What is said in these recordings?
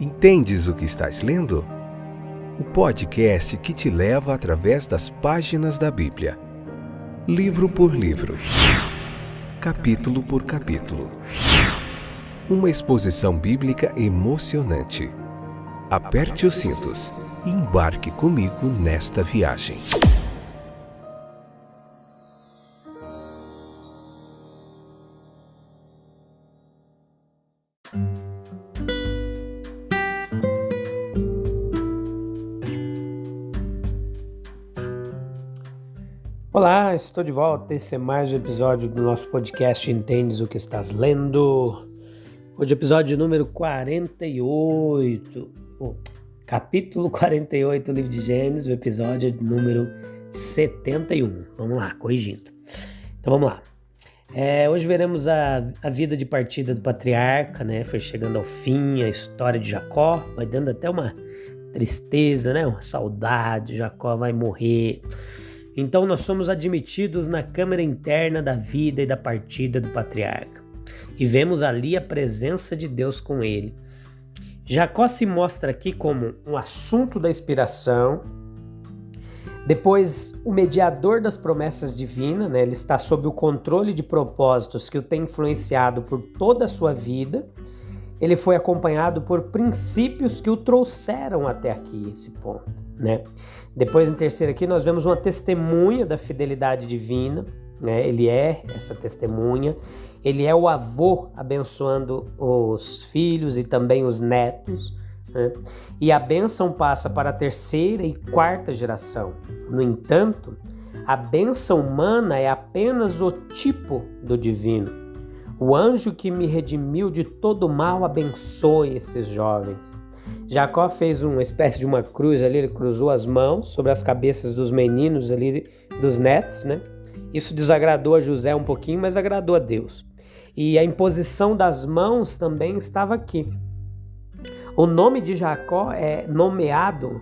Entendes o que estás lendo? O podcast que te leva através das páginas da Bíblia. Livro por livro. Capítulo por capítulo. Uma exposição bíblica emocionante. Aperte os cintos e embarque comigo nesta viagem. Olá, estou de volta. Esse é mais um episódio do nosso podcast Entendes o que estás lendo. Hoje é o episódio número 48, capítulo 48 do livro de Gênesis, o episódio número 71. Vamos lá, corrigindo. Então vamos lá. Hoje veremos a vida de partida do patriarca, né? Foi chegando ao fim, a história de Jacó, vai dando até uma tristeza, né? Uma saudade, Jacó vai morrer. Então nós somos admitidos na câmara interna da vida e da partida do patriarca. E vemos ali a presença de Deus com ele. Jacó se mostra aqui como um assunto da inspiração. Depois, o mediador das promessas divinas, né? Ele está sob o controle de propósitos que o tem influenciado por toda a sua vida. Ele foi acompanhado por princípios que o trouxeram até aqui, esse ponto, né? Depois, em terceiro aqui, nós vemos uma testemunha da fidelidade divina, né? Ele é essa testemunha, ele é o avô abençoando os filhos e também os netos, né? E a bênção passa para a terceira e quarta geração. No entanto, a bênção humana é apenas o tipo do divino. O anjo que me redimiu de todo mal abençoe esses jovens. Jacó fez uma espécie de uma cruz ali, ele cruzou as mãos sobre as cabeças dos meninos ali, dos netos, né? Isso desagradou a José um pouquinho, mas agradou a Deus. E a imposição das mãos também estava aqui. O nome de Jacó é nomeado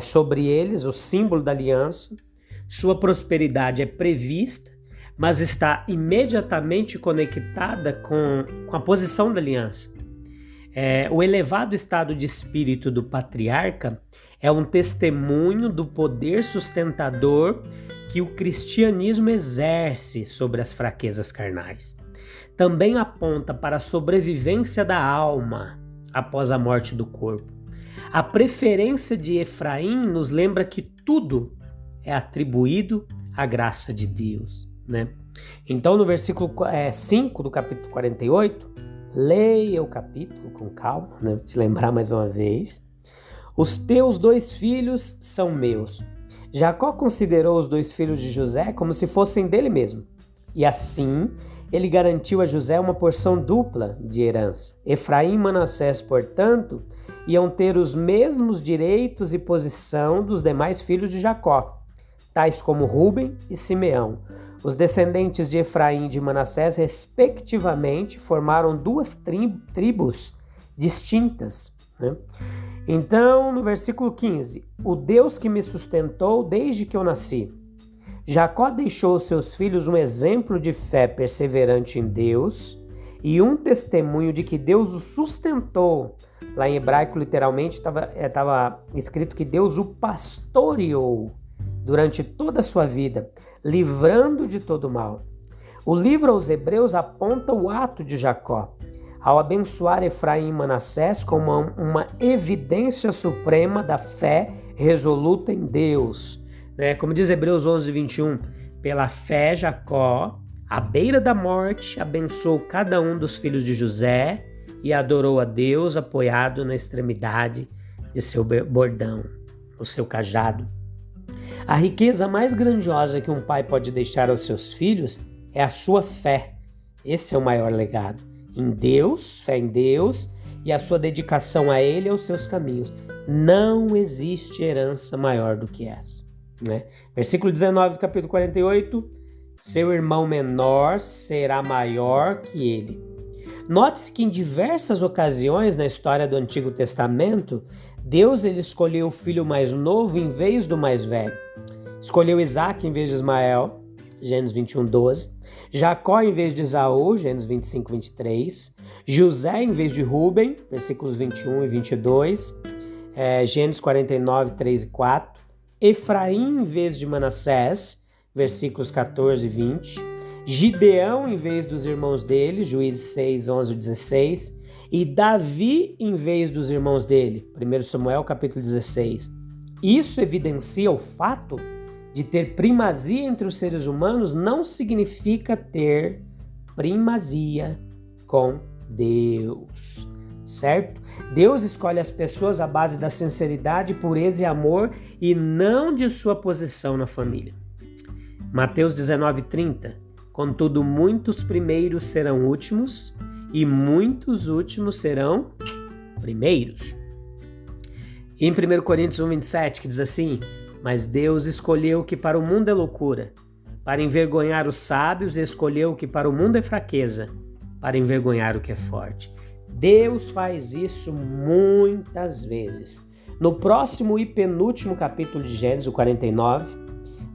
sobre eles, o símbolo da aliança. Sua prosperidade é prevista, mas está imediatamente conectada com a posição da aliança. O elevado estado de espírito do patriarca é um testemunho do poder sustentador que o cristianismo exerce sobre as fraquezas carnais. Também aponta para a sobrevivência da alma após a morte do corpo. A preferência de Efraim nos lembra que tudo é atribuído à graça de Deus, né? Então, no versículo 5 do capítulo 48, leia o capítulo com calma, né? Vou te lembrar mais uma vez. Os teus 2 filhos são meus. Jacó considerou os 2 filhos de José como se fossem dele mesmo. E assim, ele garantiu a José uma porção dupla de herança. Efraim e Manassés, portanto, iam ter os mesmos direitos e posição dos demais filhos de Jacó, tais como Rúben e Simeão. Os descendentes de Efraim e de Manassés, respectivamente, formaram 2 tribos distintas, né? Então, no versículo 15, o Deus que me sustentou desde que eu nasci. Jacó deixou aos seus filhos um exemplo de fé perseverante em Deus e um testemunho de que Deus o sustentou. Lá em hebraico, literalmente, estava escrito que Deus o pastoreou durante toda a sua vida, livrando de todo mal. O livro aos Hebreus aponta o ato de Jacó, ao abençoar Efraim e Manassés como uma evidência suprema da fé resoluta em Deus. Como diz Hebreus 11, 21, pela fé Jacó, à beira da morte, abençoou cada um dos filhos de José e adorou a Deus apoiado na extremidade de seu bordão, o seu cajado. A riqueza mais grandiosa que um pai pode deixar aos seus filhos é a sua fé. Esse é o maior legado. Em Deus, fé em Deus e a sua dedicação a Ele e aos seus caminhos. Não existe herança maior do que essa, né? Versículo 19 do capítulo 48. Seu irmão menor será maior que ele. Note-se que em diversas ocasiões na história do Antigo Testamento, Deus ele escolheu o filho mais novo em vez do mais velho. Escolheu Isaac em vez de Ismael. Gênesis 21, 12. Jacó em vez de Esaú, Gênesis 25, 23. José em vez de Rúben, versículos 21 e 22. Gênesis 49, 3 e 4. Efraim em vez de Manassés, versículos 14 e 20. Gideão em vez dos irmãos dele, Juízes 6, 11 e 16. E Davi em vez dos irmãos dele, 1 Samuel capítulo 16. Isso evidencia o fato de ter primazia entre os seres humanos não significa ter primazia com Deus, certo? Deus escolhe as pessoas à base da sinceridade, pureza e amor e não de sua posição na família. Mateus 19:30. Contudo, muitos primeiros serão últimos e muitos últimos serão primeiros. E em 1 Coríntios 1:27, que diz assim: mas Deus escolheu o que para o mundo é loucura, para envergonhar os sábios, e escolheu o que para o mundo é fraqueza, para envergonhar o que é forte. Deus faz isso muitas vezes. No próximo e penúltimo capítulo de Gênesis, o 49,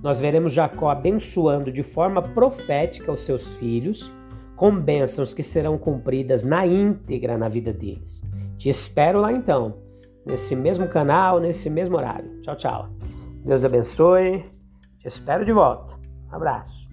nós veremos Jacó abençoando de forma profética os seus filhos, com bênçãos que serão cumpridas na íntegra na vida deles. Te espero lá então, nesse mesmo canal, nesse mesmo horário. Tchau, tchau. Deus te abençoe. Te espero de volta. Abraço.